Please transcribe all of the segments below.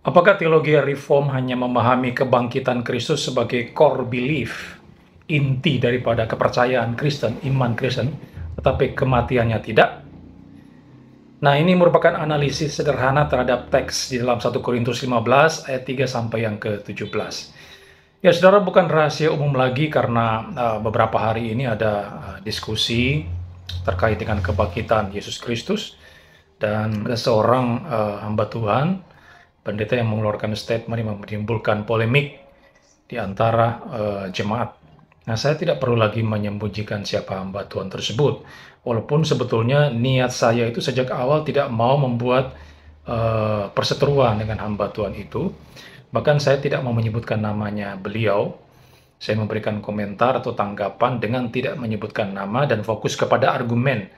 Apakah teologi reform hanya memahami kebangkitan Kristus sebagai core belief, inti daripada kepercayaan Kristen, iman Kristen, tetapi kematiannya tidak? Nah, ini merupakan analisis sederhana terhadap teks di dalam 1 Korintus 15 ayat 3 sampai yang ke-17. Ya, saudara, bukan rahasia umum lagi karena beberapa hari ini ada diskusi terkait dengan kebangkitan Yesus Kristus, dan ada seorang hamba Tuhan, pendeta, yang mengeluarkan statement yang menimbulkan polemik di antara jemaat. Nah, saya tidak perlu lagi menyembunyikan siapa hamba Tuhan tersebut, walaupun sebetulnya niat saya itu sejak awal tidak mau membuat perseteruan dengan hamba Tuhan itu. Bahkan saya tidak mau menyebutkan namanya beliau. Saya memberikan komentar atau tanggapan dengan tidak menyebutkan nama dan fokus kepada argumen.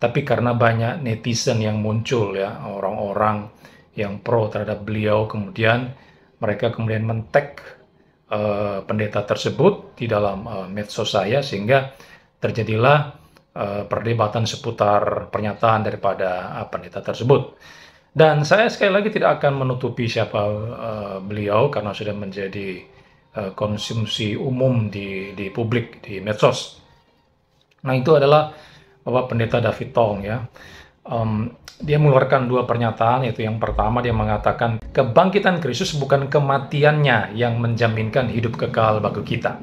Tapi karena banyak netizen yang muncul, ya, orang-orang yang pro terhadap beliau, kemudian mereka kemudian men-tag pendeta tersebut di dalam medsos saya, sehingga terjadilah perdebatan seputar pernyataan daripada pendeta tersebut. Dan saya sekali lagi tidak akan menutupi siapa beliau karena sudah menjadi konsumsi umum di publik, di medsos. Nah, itu adalah Bapak Pendeta David Tong, ya. Dia mengeluarkan dua pernyataan, yaitu yang pertama dia mengatakan kebangkitan Kristus bukan kematiannya yang menjaminkan hidup kekal bagi kita.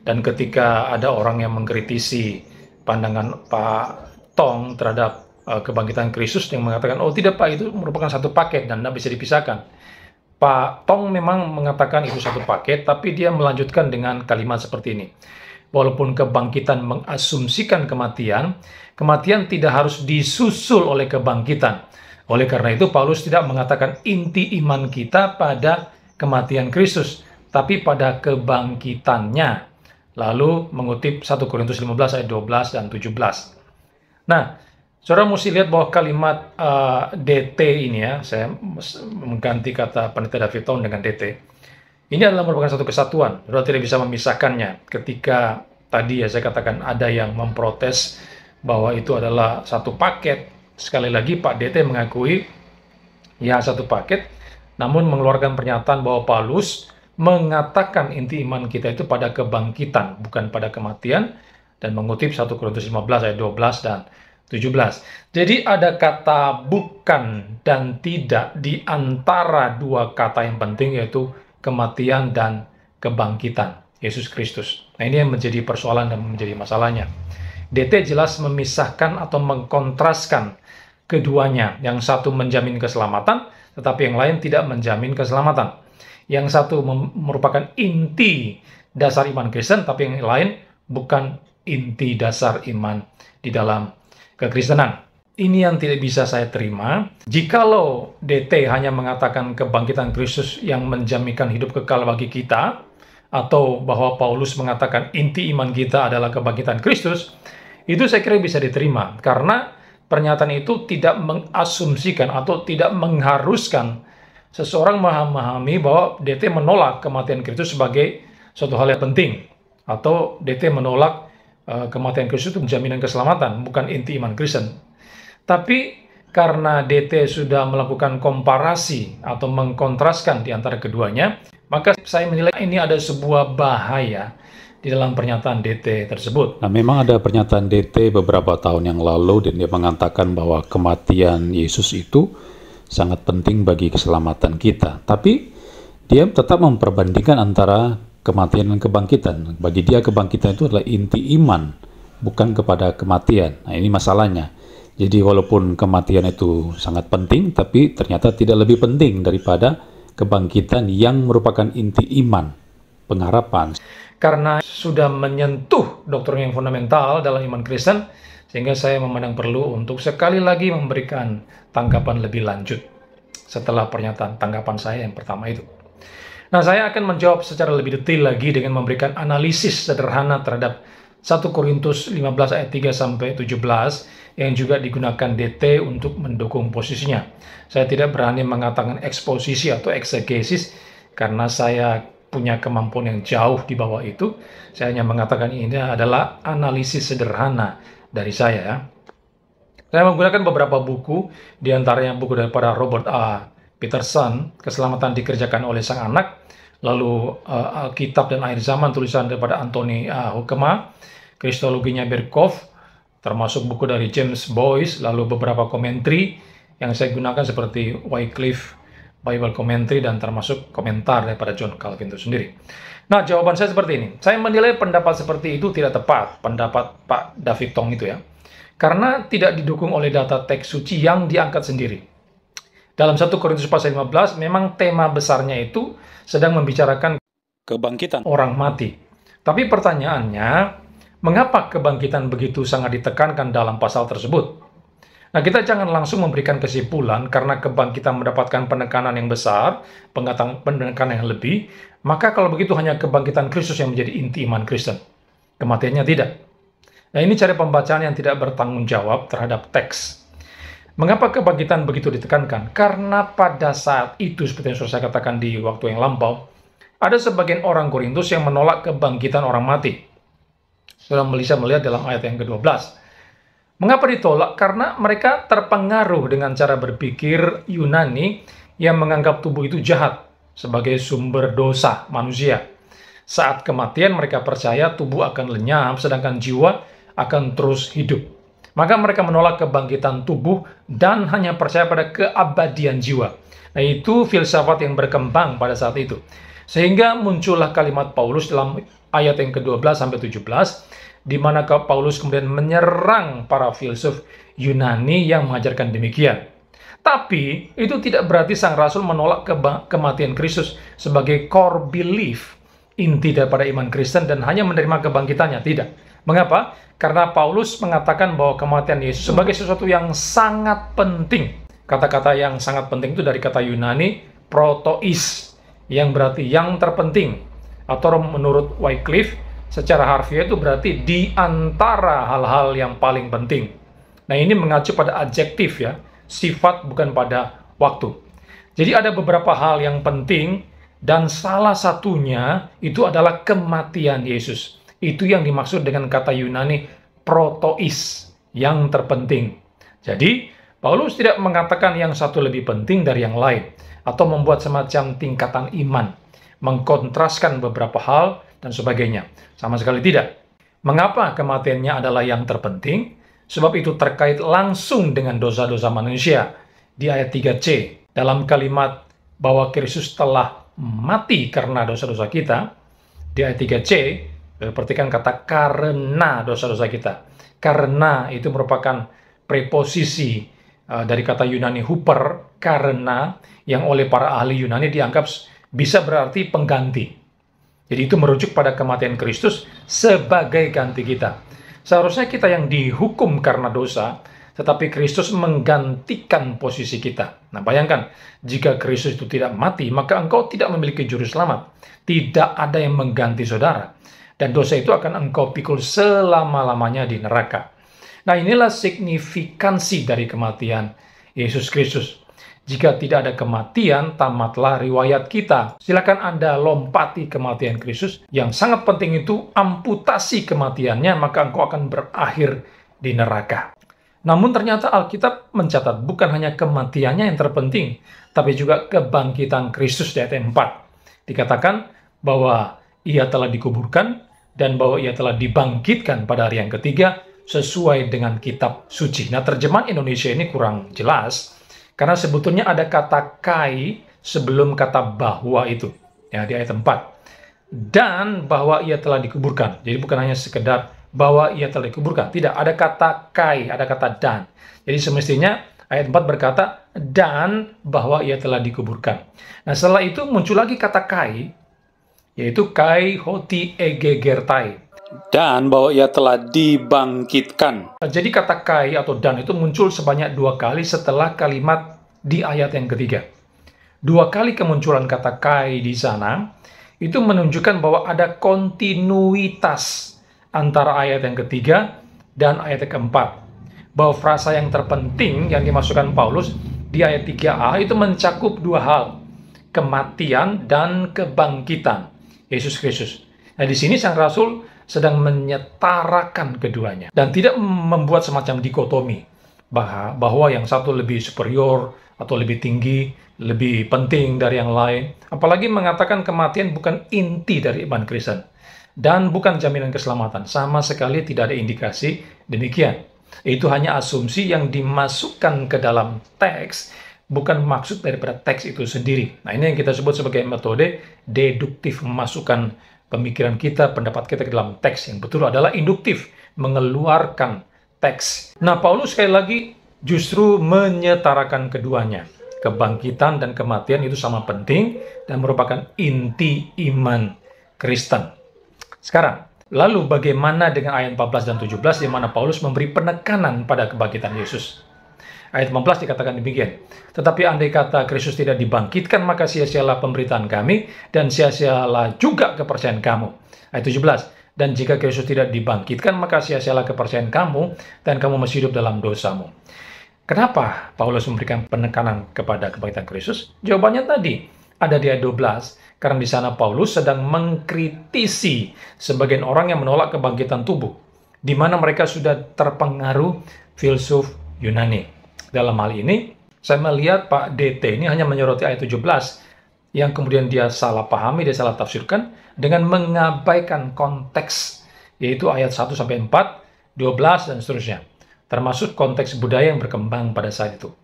Dan ketika ada orang yang mengkritisi pandangan Pak Tong terhadap kebangkitan Kristus, yang mengatakan, oh tidak Pak, itu merupakan satu paket dan tidak bisa dipisahkan. Pak Tong memang mengatakan itu satu paket, tapi dia melanjutkan dengan kalimat seperti ini. Walaupun kebangkitan mengasumsikan kematian, kematian tidak harus disusul oleh kebangkitan. Oleh karena itu, Paulus tidak mengatakan inti iman kita pada kematian Kristus, tapi pada kebangkitannya. Lalu mengutip 1 Korintus 15 ayat 12 dan 17. Nah, saudara mesti lihat bahwa kalimat DT ini, ya, saya mengganti kata Pendeta David Tong dengan DT. Ini adalah merupakan satu kesatuan. Saudara tidak bisa memisahkannya. Ketika tadi, ya, saya katakan ada yang memprotes bahwa itu adalah satu paket. Sekali lagi Pak DT mengakui ya satu paket, namun mengeluarkan pernyataan bahwa Paulus mengatakan inti iman kita itu pada kebangkitan, bukan pada kematian, dan mengutip 1 Korintus 15 ayat 12 dan 17. Jadi ada kata bukan dan tidak di antara dua kata yang penting, yaitu kematian dan kebangkitan Yesus Kristus. Nah, ini yang menjadi persoalan dan menjadi masalahnya. DT jelas memisahkan atau mengkontraskan keduanya. Yang satu menjamin keselamatan, tetapi yang lain tidak menjamin keselamatan. Yang satu merupakan inti dasar iman Kristen, tapi yang lain bukan inti dasar iman di dalam kekristenan. Ini yang tidak bisa saya terima. Jikalau DT hanya mengatakan kebangkitan Kristus yang menjaminkan hidup kekal bagi kita, atau bahwa Paulus mengatakan inti iman kita adalah kebangkitan Kristus, itu saya kira bisa diterima. Karena pernyataan itu tidak mengasumsikan atau tidak mengharuskan seseorang memahami bahwa DT menolak kematian Kristus sebagai suatu hal yang penting, atau DT menolak kematian Kristus itu jaminan keselamatan, bukan inti iman Kristen. Tapi karena DT sudah melakukan komparasi atau mengkontraskan di antara keduanya, maka saya menilai ini ada sebuah bahaya di dalam pernyataan DT tersebut. Nah, memang ada pernyataan DT beberapa tahun yang lalu, dan dia mengatakan bahwa kematian Yesus itu sangat penting bagi keselamatan kita. Tapi dia tetap memperbandingkan antara kematian dan kebangkitan. Bagi dia kebangkitan itu adalah inti iman, bukan kepada kematian. Nah, ini masalahnya. Jadi walaupun kematian itu sangat penting, tapi ternyata tidak lebih penting daripada kebangkitan yang merupakan inti iman, pengharapan. Karena sudah menyentuh doktrin yang fundamental dalam iman Kristen, sehingga saya memandang perlu untuk sekali lagi memberikan tanggapan lebih lanjut setelah pernyataan tanggapan saya yang pertama itu. Nah, saya akan menjawab secara lebih detail lagi dengan memberikan analisis sederhana terhadap 1 Korintus 15 ayat 3 sampai 17 yang juga digunakan DT untuk mendukung posisinya. Saya tidak berani mengatakan eksposisi atau eksegesis karena saya punya kemampuan yang jauh di bawah itu. Saya hanya mengatakan ini adalah analisis sederhana dari saya. Saya menggunakan beberapa buku, di antaranya buku daripada Robert A. Peterson, keselamatan dikerjakan oleh Sang Anak, lalu Alkitab dan Akhir Zaman tulisan daripada Anthony Hoekema, Kristologinya Berkhof, termasuk buku dari James Boyce, lalu beberapa komentari yang saya gunakan seperti Wycliffe Bible Commentary, dan termasuk komentar daripada John Calvin itu sendiri. Nah, jawaban saya seperti ini. Saya menilai pendapat seperti itu tidak tepat, pendapat Pak David Tong itu ya, karena tidak didukung oleh data teks suci yang diangkat sendiri. Dalam 1 Korintus pasal 15, memang tema besarnya itu sedang membicarakan Kebangkitan. orang mati. Tapi pertanyaannya, mengapa kebangkitan begitu sangat ditekankan dalam pasal tersebut? Nah, kita jangan langsung memberikan kesimpulan karena kebangkitan mendapatkan penekanan yang besar, penekanan yang lebih, maka kalau begitu hanya kebangkitan Kristus yang menjadi inti iman Kristen. Kematiannya tidak. Nah, ini cara pembacaan yang tidak bertanggung jawab terhadap teks. Mengapa kebangkitan begitu ditekankan? Karena pada saat itu, seperti yang sudah saya katakan di waktu yang lampau, ada sebagian orang Korintus yang menolak kebangkitan orang mati. Sudah bisa melihat dalam ayat yang ke-12. Mengapa ditolak? Karena mereka terpengaruh dengan cara berpikir Yunani yang menganggap tubuh itu jahat sebagai sumber dosa manusia. Saat kematian mereka percaya tubuh akan lenyap sedangkan jiwa akan terus hidup. Maka mereka menolak kebangkitan tubuh dan hanya percaya pada keabadian jiwa. Nah, itu filsafat yang berkembang pada saat itu. Sehingga muncullah kalimat Paulus dalam ayat yang ke-12 sampai 17, di mana Paulus kemudian menyerang para filsuf Yunani yang mengajarkan demikian. Tapi itu tidak berarti Sang Rasul menolak kematian Kristus sebagai core belief, inti daripada iman Kristen, dan hanya menerima kebangkitannya. Tidak. Mengapa? Karena Paulus mengatakan bahwa kematian Yesus sebagai sesuatu yang sangat penting. Kata-kata yang sangat penting itu dari kata Yunani protois, yang berarti yang terpenting. Atau menurut Wycliffe, secara harfiah itu berarti di antara hal-hal yang paling penting. Nah, ini mengacu pada adjektif ya, sifat bukan pada waktu. Jadi ada beberapa hal yang penting dan salah satunya itu adalah kematian Yesus. Itu yang dimaksud dengan kata Yunani protois, yang terpenting. Jadi, Paulus tidak mengatakan yang satu lebih penting dari yang lain atau membuat semacam tingkatan iman, mengkontraskan beberapa hal dan sebagainya. Sama sekali tidak. Mengapa kematiannya adalah yang terpenting? Sebab itu terkait langsung dengan dosa-dosa manusia. Di ayat 3c, dalam kalimat bahwa Kristus telah mati karena dosa-dosa kita, di ayat 3c, perhatikan kata karena dosa-dosa kita. Karena itu merupakan preposisi dari kata Yunani huper, karena, yang oleh para ahli Yunani dianggap bisa berarti pengganti. Jadi itu merujuk pada kematian Kristus sebagai ganti kita. Seharusnya kita yang dihukum karena dosa, tetapi Kristus menggantikan posisi kita. Nah, bayangkan, jika Kristus itu tidak mati, maka engkau tidak memiliki juru selamat. Tidak ada yang mengganti saudara. Dan dosa itu akan engkau pikul selama-lamanya di neraka. Nah, inilah signifikansi dari kematian Yesus Kristus. Jika tidak ada kematian, tamatlah riwayat kita. Silakan Anda lompati kematian Kristus. Yang sangat penting itu amputasi kematiannya, maka engkau akan berakhir di neraka. Namun ternyata Alkitab mencatat bukan hanya kematiannya yang terpenting, tapi juga kebangkitan Kristus di ayat 4. Dikatakan bahwa ia telah dikuburkan dan bahwa ia telah dibangkitkan pada hari yang ketiga sesuai dengan kitab suci. Nah, terjemahan Indonesia ini kurang jelas, karena sebetulnya ada kata kai sebelum kata bahwa itu. Ya, di ayat 4. Dan bahwa ia telah dikuburkan. Jadi bukan hanya sekedar bahwa ia telah dikuburkan. Tidak, ada kata kai, ada kata dan. Jadi semestinya ayat 4 berkata, dan bahwa ia telah dikuburkan. Nah, setelah itu muncul lagi kata kai, yaitu kai hoti egegertai. Dan bahwa ia telah dibangkitkan. Jadi kata kai atau dan itu muncul sebanyak 2 kali setelah kalimat di ayat yang ketiga. 2 kali kemunculan kata kai di sana, itu menunjukkan bahwa ada kontinuitas antara ayat yang ketiga dan ayat yang keempat. Bahwa frasa yang terpenting yang dimasukkan Paulus di ayat 3a itu mencakup 2 hal. Kematian dan kebangkitan Yesus Kristus. Nah, di sini Sang Rasul sedang menyetarakan keduanya dan tidak membuat semacam dikotomi bahwa yang satu lebih superior atau lebih tinggi, lebih penting dari yang lain. Apalagi mengatakan kematian bukan inti dari iman Kristen dan bukan jaminan keselamatan. Sama sekali tidak ada indikasi demikian. Itu hanya asumsi yang dimasukkan ke dalam teks, bukan maksud daripada teks itu sendiri. Nah, ini yang kita sebut sebagai metode deduktif, memasukkan pemikiran kita, pendapat kita ke dalam teks. Yang betul adalah induktif, mengeluarkan teks. Nah, Paulus sekali lagi justru menyetarakan keduanya. Kebangkitan dan kematian itu sama penting dan merupakan inti iman Kristen. Sekarang, lalu bagaimana dengan ayat 14 dan 17 di mana Paulus memberi penekanan pada kebangkitan Yesus? Ayat 15 dikatakan demikian. Tetapi andai kata Kristus tidak dibangkitkan, maka sia-sialah pemberitaan kami dan sia-sialah juga kepercayaan kamu. Ayat 17. Dan jika Kristus tidak dibangkitkan, maka sia-sialah kepercayaan kamu dan kamu masih hidup dalam dosamu. Kenapa Paulus memberikan penekanan kepada kebangkitan Kristus? Jawabannya tadi ada di ayat 12. Karena di sana Paulus sedang mengkritisi sebagian orang yang menolak kebangkitan tubuh, di mana mereka sudah terpengaruh filsuf Yunani. Dalam hal ini, saya melihat Pak DT ini hanya menyoroti ayat 17, yang kemudian dia salah pahami, dia salah tafsirkan, dengan mengabaikan konteks, yaitu ayat 1-4, 12, dan seterusnya. Termasuk konteks budaya yang berkembang pada saat itu.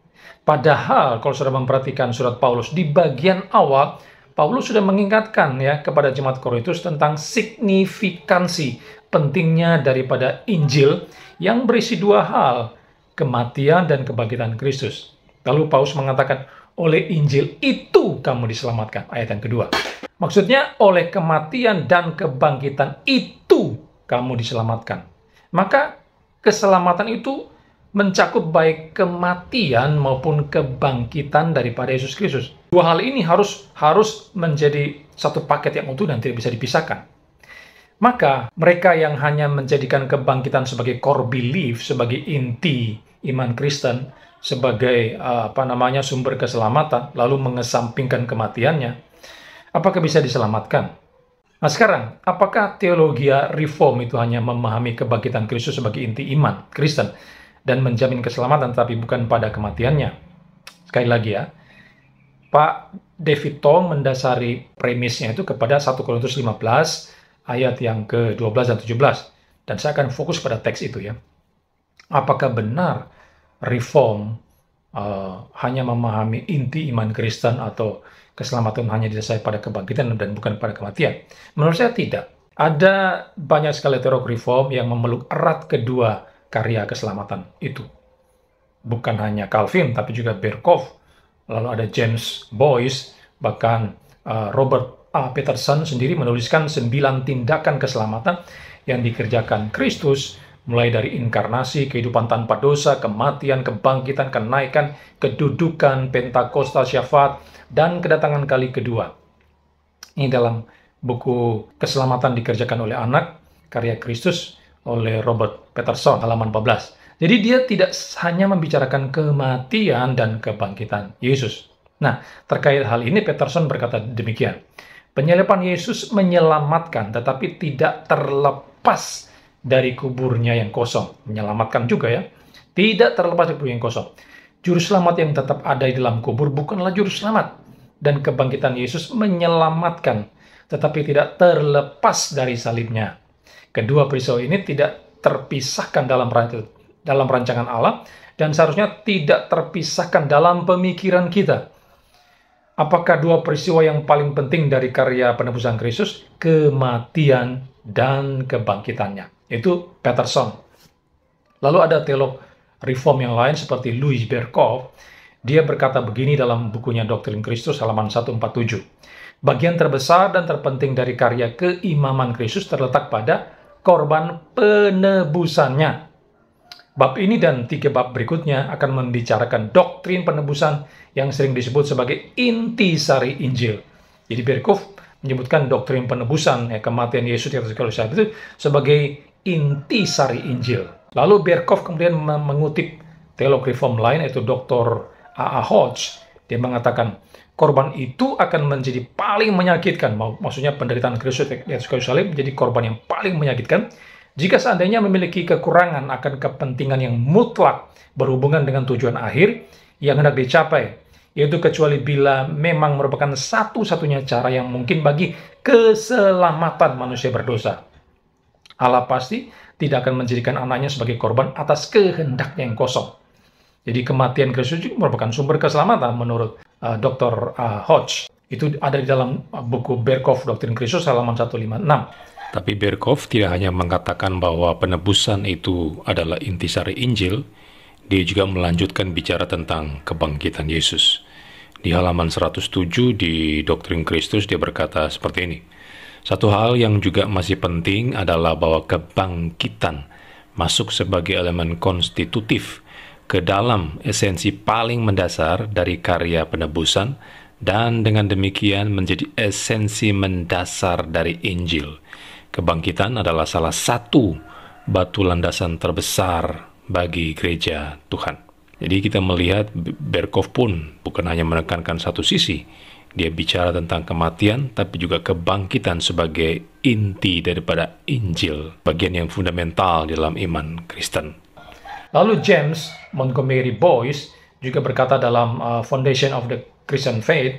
Padahal, kalau sudah memperhatikan surat Paulus, di bagian awal, Paulus sudah mengingatkan ya kepada jemaat Korintus tentang signifikansi pentingnya daripada Injil yang berisi dua hal, kematian dan kebangkitan Kristus. Lalu Paulus mengatakan, oleh Injil itu kamu diselamatkan. Ayat yang kedua. Maksudnya, oleh kematian dan kebangkitan itu kamu diselamatkan. Maka, keselamatan itu mencakup baik kematian maupun kebangkitan daripada Yesus Kristus. Dua hal ini harus menjadi satu paket yang utuh dan tidak bisa dipisahkan. Maka mereka yang hanya menjadikan kebangkitan sebagai core belief, sebagai inti iman Kristen, sebagai sumber keselamatan, lalu mengesampingkan kematiannya, apakah bisa diselamatkan? Nah sekarang, apakah teologi reform itu hanya memahami kebangkitan Kristus sebagai inti iman Kristen dan menjamin keselamatan, tapi bukan pada kematiannya? Sekali lagi ya, Pak David Tong mendasari premisnya itu kepada 1 Korintus 15 ayat yang ke-12 dan 17. Dan saya akan fokus pada teks itu ya. Apakah benar reform hanya memahami inti iman Kristen atau keselamatan hanya didasari pada kebangkitan dan bukan pada kematian? Menurut saya tidak. Ada banyak sekali teolog reform yang memeluk erat kedua karya keselamatan itu. Bukan hanya Calvin, tapi juga Berkhof, lalu ada James Boyce, bahkan Robert A. Peterson sendiri menuliskan 9 tindakan keselamatan yang dikerjakan Kristus, mulai dari inkarnasi, kehidupan tanpa dosa, kematian, kebangkitan, kenaikan, kedudukan, Pentakosta, syafaat, dan kedatangan kali kedua. Ini dalam buku Keselamatan Dikerjakan oleh Anak, karya Kristus, oleh Robert Peterson, halaman 14. Jadi dia tidak hanya membicarakan kematian dan kebangkitan Yesus. Nah, terkait hal ini Peterson berkata demikian. Penyaliban Yesus menyelamatkan, tetapi tidak terlepas dari kuburnya yang kosong. Menyelamatkan juga ya. Tidak terlepas dari kubur yang kosong. Juru selamat yang tetap ada di dalam kubur bukanlah juru selamat. Dan kebangkitan Yesus menyelamatkan, tetapi tidak terlepas dari salibnya. Kedua peristiwa ini tidak terpisahkan dalam rancangan Allah, dan seharusnya tidak terpisahkan dalam pemikiran kita. Apakah dua peristiwa yang paling penting dari karya penebusan Kristus? Kematian dan kebangkitannya. Itu Peterson. Lalu ada teolog reform yang lain seperti Louis Berkhof. Dia berkata begini dalam bukunya Doktrin Kristus halaman 147. Bagian terbesar dan terpenting dari karya keimaman Kristus terletak pada korban penebusannya. Bab ini dan 3 bab berikutnya akan membicarakan doktrin penebusan yang sering disebut sebagai intisari Injil. Jadi Berkhof menyebutkan doktrin penebusan, kematian Yesus di atas kayu salib itu sebagai intisari Injil. Lalu Berkhof kemudian mengutip teolog reform lain, yaitu Dr. A.A. Hodge. Dia mengatakan, korban itu akan menjadi paling menyakitkan, maksudnya penderitaan Kristus di atas kayu salib menjadi korban yang paling menyakitkan Jika seandainya memiliki kekurangan akan kepentingan yang mutlak berhubungan dengan tujuan akhir yang hendak dicapai, yaitu kecuali bila memang merupakan satu-satunya cara yang mungkin bagi keselamatan manusia berdosa. Allah pasti tidak akan menjadikan anaknya sebagai korban atas kehendaknya yang kosong. Jadi kematian Kristus juga merupakan sumber keselamatan menurut Dr. Hodge. Itu ada di dalam buku Berkhof Doktrin Kristus halaman 156. Tapi Berkhof tidak hanya mengatakan bahwa penebusan itu adalah intisari Injil, dia juga melanjutkan bicara tentang kebangkitan Yesus. Di halaman 107 di Doktrin Kristus dia berkata seperti ini. Satu hal yang juga masih penting adalah bahwa kebangkitan masuk sebagai elemen konstitutif ke dalam esensi paling mendasar dari karya penebusan dan dengan demikian menjadi esensi mendasar dari Injil. Kebangkitan adalah salah satu batu landasan terbesar bagi gereja Tuhan. Jadi kita melihat Berkhof pun bukan hanya menekankan satu sisi, dia bicara tentang kematian, tapi juga kebangkitan sebagai inti daripada Injil, bagian yang fundamental dalam iman Kristen. Lalu James Montgomery Boyce juga berkata dalam Foundation of the Christian Faith,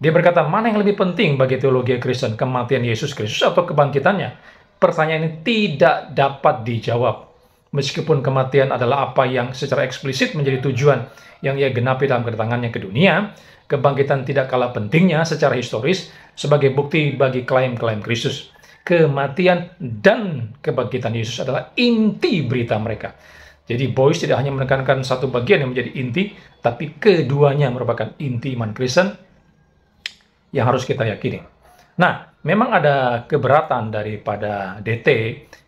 dia berkata, mana yang lebih penting bagi teologi Kristen, kematian Yesus Kristus atau kebangkitannya? Pertanyaan ini tidak dapat dijawab. Meskipun kematian adalah apa yang secara eksplisit menjadi tujuan yang ia genapi dalam kedatangannya ke dunia, kebangkitan tidak kalah pentingnya secara historis sebagai bukti bagi klaim-klaim Kristus. Kematian dan kebangkitan Yesus adalah inti berita mereka. Jadi Boyce tidak hanya menekankan satu bagian yang menjadi inti, tapi keduanya merupakan inti iman Kristen yang harus kita yakini. Nah, memang ada keberatan daripada DT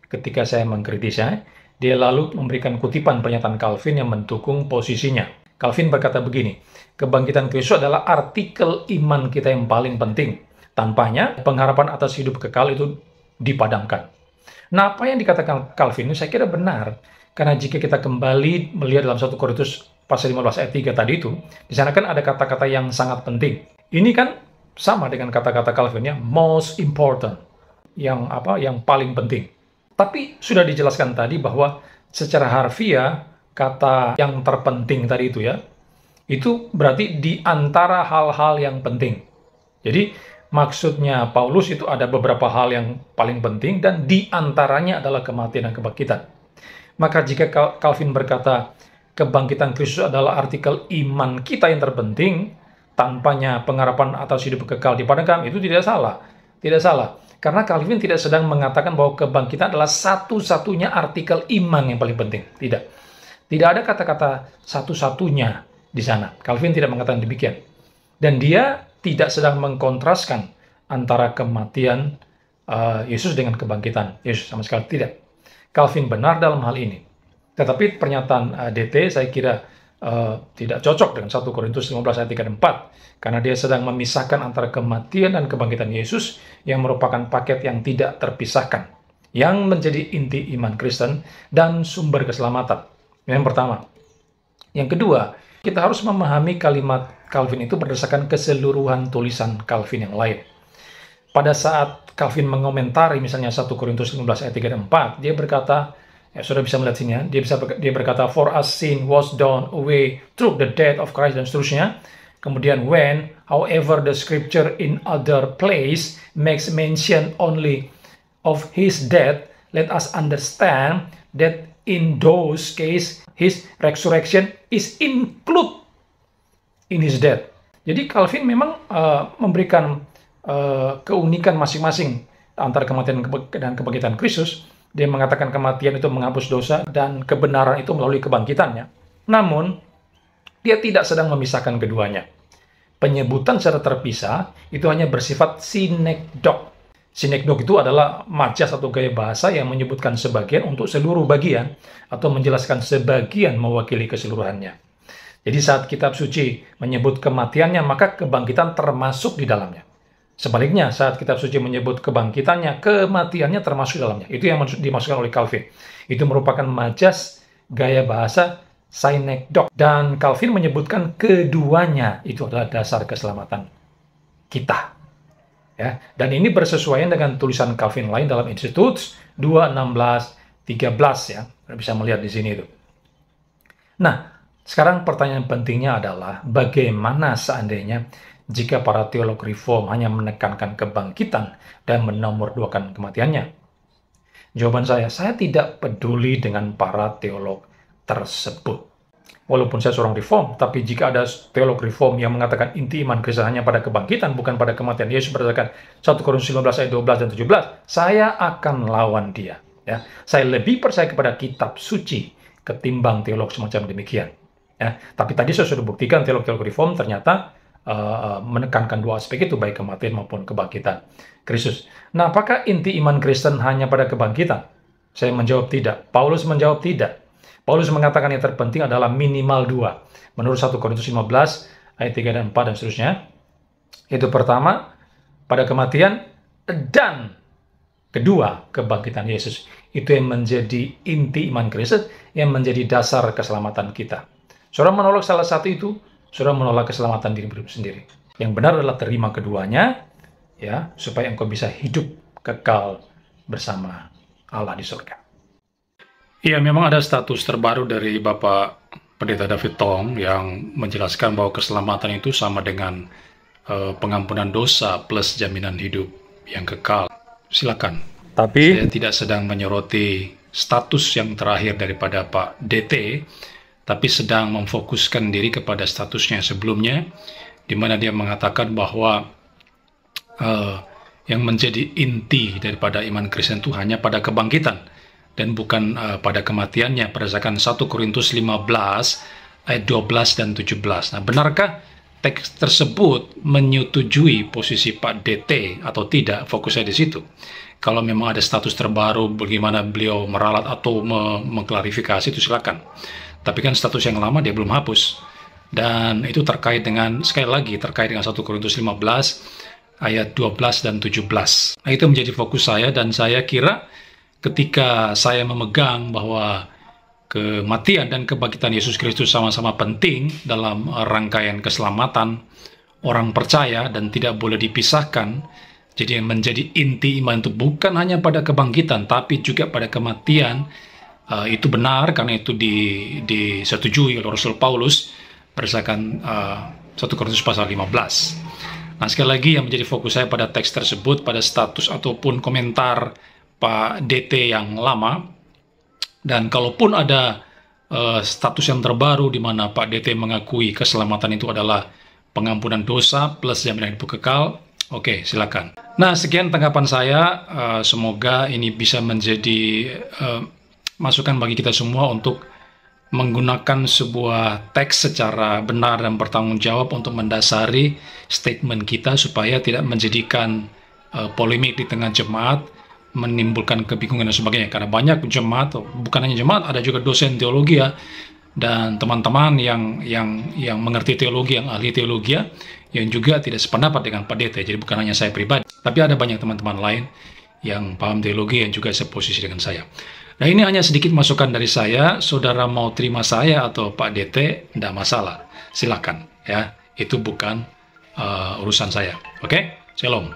ketika saya mengkritisnya. Dia lalu memberikan kutipan pernyataan Calvin yang mendukung posisinya. Calvin berkata begini, kebangkitan Kristus adalah artikel iman kita yang paling penting. Tanpanya, pengharapan atas hidup kekal itu dipadamkan. Nah, apa yang dikatakan Calvin ini saya kira benar. Karena jika kita kembali melihat dalam 1 Korintus pasal 15 ayat 3 tadi itu, di sana kan ada kata-kata yang sangat penting. Ini kan sama dengan kata-kata Calvin ya, most important. Yang paling penting. Tapi sudah dijelaskan tadi bahwa secara harfiah kata yang terpenting tadi itu ya, itu berarti di antara hal-hal yang penting. Jadi maksudnya Paulus itu ada beberapa hal yang paling penting dan di antaranya adalah kematian dan kebangkitan. Maka jika Calvin berkata kebangkitan Kristus adalah artikel iman kita yang terpenting, tanpanya pengharapan atas hidup kekal dipadamkan, itu tidak salah. Tidak salah. Karena Calvin tidak sedang mengatakan bahwa kebangkitan adalah satu-satunya artikel iman yang paling penting. Tidak. Tidak ada kata-kata satu-satunya di sana. Calvin tidak mengatakan demikian. Dan dia tidak sedang mengkontraskan antara kematian Yesus dengan kebangkitan Yesus, sama sekali tidak. Calvin benar dalam hal ini. Tetapi pernyataan DT saya kira tidak cocok dengan 1 Korintus 15 ayat 3 dan 4. Karena dia sedang memisahkan antara kematian dan kebangkitan Yesus yang merupakan paket yang tidak terpisahkan. Yang menjadi inti iman Kristen dan sumber keselamatan. Yang pertama. Yang kedua, kita harus memahami kalimat Calvin itu berdasarkan keseluruhan tulisan Calvin yang lain. Pada saat Calvin mengomentari misalnya 1 Korintus 15 ayat 3 dan 4, dia berkata, sudah bisa melihat sini ya, dia berkata, for us sin was done away through the death of Christ dan seterusnya. Kemudian when, however the scripture in other place makes mention only of his death, let us understand that in those cases his resurrection is included in his death. Jadi Calvin memang memberikan keunikan masing-masing antara kematian dan kebangkitan Kristus. Dia mengatakan kematian itu menghapus dosa dan kebenaran itu melalui kebangkitannya. Namun, dia tidak sedang memisahkan keduanya. Penyebutan secara terpisah itu hanya bersifat sinekdok. Sinekdok itu adalah majas atau gaya bahasa yang menyebutkan sebagian untuk seluruh bagian atau menjelaskan sebagian mewakili keseluruhannya. Jadi saat kitab suci menyebut kematiannya, maka kebangkitan termasuk di dalamnya. Sebaliknya, saat kitab suci menyebut kebangkitannya, kematiannya termasuk di dalamnya. Itu yang dimaksudkan oleh Calvin. Itu merupakan majas gaya bahasa synekdok. Dan Calvin menyebutkan keduanya itu adalah dasar keselamatan kita. Ya, dan ini bersesuaian dengan tulisan Calvin lain dalam Institutes 2:16-13 ya. Anda bisa melihat di sini itu. Nah, sekarang pertanyaan pentingnya adalah bagaimana seandainya jika para teolog reform hanya menekankan kebangkitan dan menomorduakan kematiannya? Jawaban saya tidak peduli dengan para teolog tersebut. Walaupun saya seorang reform, tapi jika ada teolog reform yang mengatakan inti iman Kristen hanya pada kebangkitan, bukan pada kematian Yesus berdasarkan 1 Korintus 15 ayat 12 dan 17, saya akan lawan dia. Ya. Saya lebih percaya kepada kitab suci ketimbang teolog semacam demikian. Ya. Tapi tadi saya sudah buktikan teolog-teolog reform ternyata menekankan dua aspek itu, baik kematian maupun kebangkitan Kristus. Nah, apakah inti iman Kristen hanya pada kebangkitan? Saya menjawab tidak. Paulus menjawab tidak. Paulus mengatakan yang terpenting adalah minimal dua. Menurut 1 Korintus 15 ayat 3 dan 4 dan seterusnya. Itu pertama, pada kematian, dan kedua, kebangkitan Yesus. Itu yang menjadi inti iman Kristen, yang menjadi dasar keselamatan kita. Saudara menolak salah satu itu, saudara menolak keselamatan diri sendiri. Yang benar adalah terima keduanya, ya, supaya engkau bisa hidup kekal bersama Allah di surga. Iya, memang ada status terbaru dari Bapak Pendeta David Tong yang menjelaskan bahwa keselamatan itu sama dengan pengampunan dosa plus jaminan hidup yang kekal. Silakan. Tapi saya tidak sedang menyoroti status yang terakhir daripada Pak DT, tapi sedang memfokuskan diri kepada statusnya sebelumnya, di mana dia mengatakan bahwa yang menjadi inti daripada iman Kristen itu hanya pada kebangkitan dan bukan pada kematiannya berdasarkan 1 Korintus 15 ayat 12 dan 17. Nah, benarkah teks tersebut menyetujui posisi Pak DT atau tidak? Fokusnya di situ. Kalau memang ada status terbaru, bagaimana beliau meralat atau mengklarifikasi, itu silakan. Tapi kan status yang lama dia belum hapus. Dan itu terkait dengan, sekali lagi, terkait dengan 1 Korintus 15 ayat 12 dan 17. Nah, itu menjadi fokus saya, dan saya kira ketika saya memegang bahwa kematian dan kebangkitan Yesus Kristus sama-sama penting dalam rangkaian keselamatan orang percaya dan tidak boleh dipisahkan, jadi yang menjadi inti iman itu bukan hanya pada kebangkitan, tapi juga pada kematian, itu benar karena itu disetujui oleh Rasul Paulus berdasarkan 1 Korintus pasal 15. Nah, sekali lagi yang menjadi fokus saya pada teks tersebut, pada status ataupun komentar Pak DT yang lama, dan kalaupun ada status yang terbaru di mana Pak DT mengakui keselamatan itu adalah pengampunan dosa plus jaminan hidup kekal, oke, silakan. Nah, sekian tanggapan saya. Semoga ini bisa menjadi masukan bagi kita semua untuk menggunakan sebuah teks secara benar dan bertanggung jawab untuk mendasari statement kita supaya tidak menjadikan polemik di tengah jemaat, menimbulkan kebingungan dan sebagainya. Karena banyak jemaat, bukan hanya jemaat, ada juga dosen teologi ya, dan teman-teman yang mengerti teologi, yang ahli teologi ya, yang juga tidak sependapat dengan Pak DT. Jadi bukan hanya saya pribadi, tapi ada banyak teman-teman lain yang paham teologi yang juga seposisi dengan saya. Nah, ini hanya sedikit masukan dari saya. Saudara mau terima saya atau Pak DT, tidak masalah. Silakan ya. Itu bukan urusan saya. Oke? Shalom.